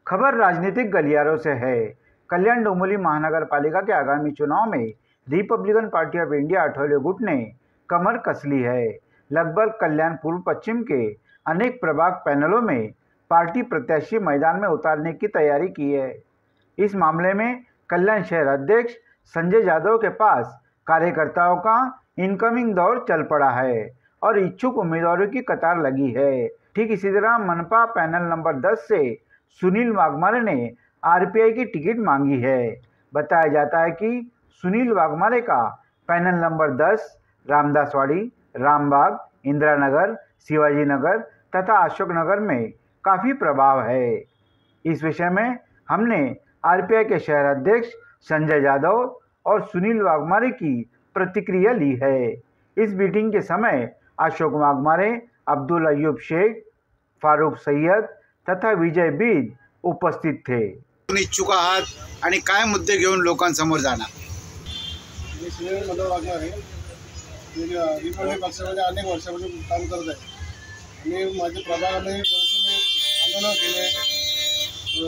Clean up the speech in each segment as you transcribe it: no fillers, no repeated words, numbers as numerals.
खबर राजनीतिक गलियारों से है। कल्याण डोंबिवली महानगर पालिका के आगामी चुनाव में Republican party of India Athawale गुट ने कमर कस ली है। लगभग कल्याण पूर्व पश्चिम के अनेक प्रभाग पैनलों में पार्टी प्रत्याशी मैदान में उतारने की तैयारी की है। इस मामले में कल्याण शहर अध्यक्ष संजय यादव के पास कार्यकर्ताओं का इनकमिंग दौर चल पड़ा है और इच्छुक उम्मीदवारों की कतार लगी है। ठीक इसी तरह मनपा पैनल नंबर 10 से सुनील वाघमारे ने आरपीआई की टिकट मांगी है। बताया जाता है कि सुनील वाघमारे का पैनल नंबर 10 रामदासवाड़ी, रामबाग, इंदिरा नगर, शिवाजी नगर तथा अशोक नगर में काफ़ी प्रभाव है। इस विषय में हमने आरपीआई के शहर अध्यक्ष संजय यादव और सुनील वाघमारे की प्रतिक्रिया ली है। इस मीटिंग के समय अशोक वाघमारे, अब्दुल अय्यूब शेख, फारूक सय्यद तथा विजय बीज उपस्थित थे। इच्छुक आहात आणि काय मुद्दे घेऊन लोकांसमोर जाणार? मी सुनील मनोहर वाघमारे रिपब्लिकन पक्षामध्ये अनेक वर्षापासून काम करत आहे आणि माझ्या प्रभागामध्ये बरेचसे आंदोलन केले।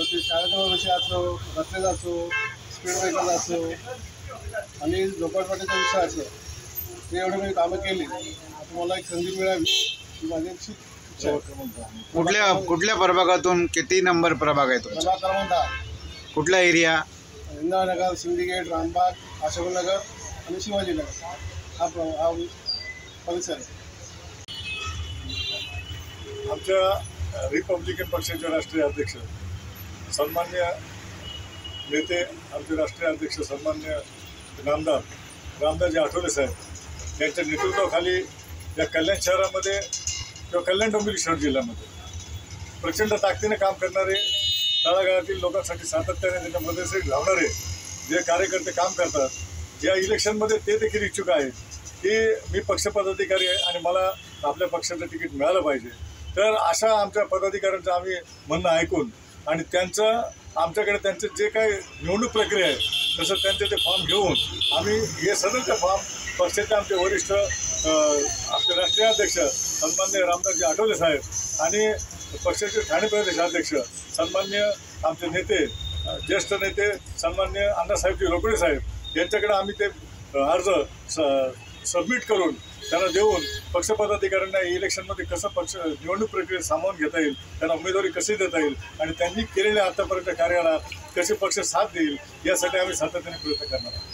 ते शाळेचा विषय असो, रस्त्याचा असो, स्पीड ब्रेकरचा असो आणि झोपडपट्टीचा विषय असो, ते एवढे मी कामं केली। आता मला एक संधी मिळावी माझी इच्छा आहे। कुठल्या प्रभागातून किती नंबर प्रभाग आहे तुमचा? प्रभाग क्रमांक 10। कुठला एरिया? इंदिरा नगर, सिंडिकेट, रामबाग, अशोक नगर आणि शिवाजी नगर हा परिसर आहे। आमच्या रिपब्लिकन पक्षाचे राष्ट्रीय अध्यक्ष सन्मान्य नेते, आमचे राष्ट्रीय अध्यक्ष सन्मान्य रामदासजी आठवले साहेब यांच्या नेतृत्वाखाली या कल्याण शहरामध्ये किंवा कल्याण डोंबिवली शहर जिल्ह्यामध्ये प्रचंड ताकदीने काम करणारे, तळागाळातील लोकांसाठी सातत्याने त्याच्यामध्ये धावणारे जे कार्यकर्ते काम करतात, या इलेक्शनमध्ये ते देखील इच्छुक आहेत की मी पक्षपदाधिकारी आहे आणि मला आपल्या पक्षाचं तिकीट मिळालं पाहिजे। तर अशा आमच्या पदाधिकाऱ्यांचं आम्ही म्हणणं ऐकून आणि आमच्याकडे त्यांचे जे काही निवडणूक प्रक्रिया आहे तसं त्यांचे ते फॉर्म घेऊन आम्ही हे सदरचे फॉर्म पक्षाचे आमचे वरिष्ठ आपले राष्ट्रीय अध्यक्ष सन्मान्य रामदासजी आठवले साहेब आणि पक्षाचे ठाणे प्रदेशाध्यक्ष सन्मान्य आमचे नेते, ज्येष्ठ नेते सन्मान्य अण्णासाहेबजी रोकडे साहेब यांच्याकडे आम्ही ते अर्ज सबमिट करून त्यांना देऊन पक्षपदाधिकाऱ्यांना इलेक्शनमध्ये कसं निवडणूक प्रक्रियेत सामावून घेता येईल, त्यांना उमेदवारी कशी देता येईल आणि त्यांनी केलेल्या आतापर्यंत कार्याला कसे पक्ष साथ देईल यासाठी आम्ही सातत्याने प्रयत्न करणार आहोत।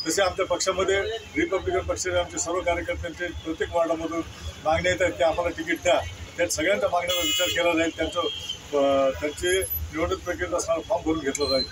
तसे आमच्या पक्षामध्ये रिपब्लिकन पक्षाचे आमचे सर्व कार्यकर्त्यांचे प्रत्येक वार्डामधून मागण्या येत आहेत की आम्हाला तिकीट द्या। त्यात सगळ्यांच्या मागण्याचा विचार केला जाईल, त्यांची निवडणूक प्रक्रियेत असणारा फॉर्म भरून घेतला जाईल।